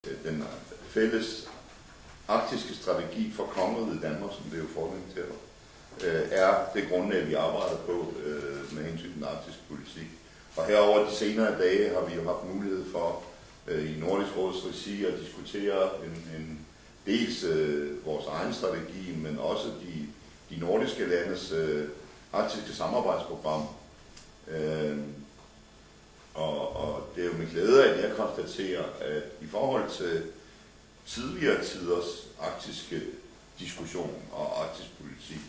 Den fælles arktiske strategi for kongeriget Danmark, som det er jo forlæng til, er det grundlag, vi arbejder på med hensyn til den arktiske politik. Og herover de senere dage har vi jo haft mulighed for i Nordisk Råds regi at diskutere dels vores egen strategi, men også de nordiske landes arktiske samarbejdsprogram. Og det er jo med glæde, at jeg konstaterer, at i forhold til tidligere tiders arktiske diskussion og arktisk politik,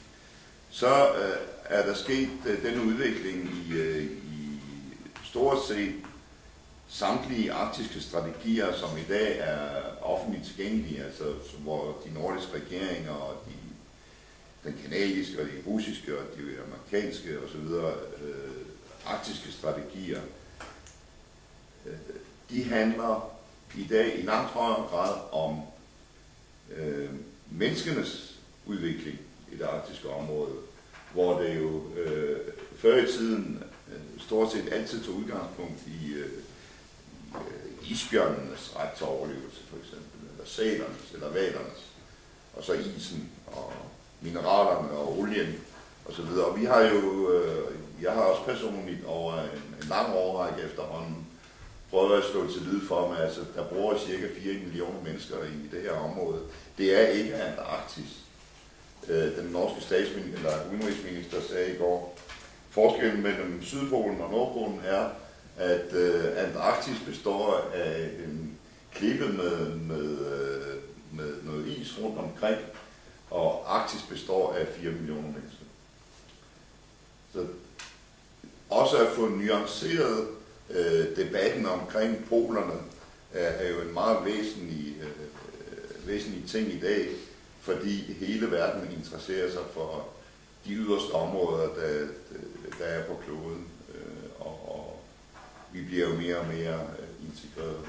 så er der sket den udvikling i stort set samtlige arktiske strategier, som i dag er offentligt tilgængelige, altså hvor de nordiske regeringer og den kanadiske og de russiske og de amerikanske osv. Arktiske strategier, de handler i dag i langt højere grad om menneskenes udvikling i det arktiske område, hvor det jo før i tiden stort set altid tog udgangspunkt i isbjørnenes ret til overlevelse, for eksempel, eller sælernes, eller hvalernes, og så isen, og mineralerne, og olien, osv. Og vi har jo, jeg har også personligt over en lang årrække efterhånden prøvet at slå til lyd for mig, altså der bor cirka 4 millioner mennesker i det her område. Det er ikke Antarktis. Den norske statsminister, eller udenrigsminister, sagde i går, forskellen mellem Sydpolen og Nordpolen er, at Antarktis består af en klippe med noget is rundt omkring, og Arktis består af 4 millioner mennesker. Så også at få nuanceret debatten omkring polerne er jo en meget væsentlig ting i dag, fordi hele verden interesserer sig for de yderste områder, der er på kloden, og vi bliver jo mere og mere integreret.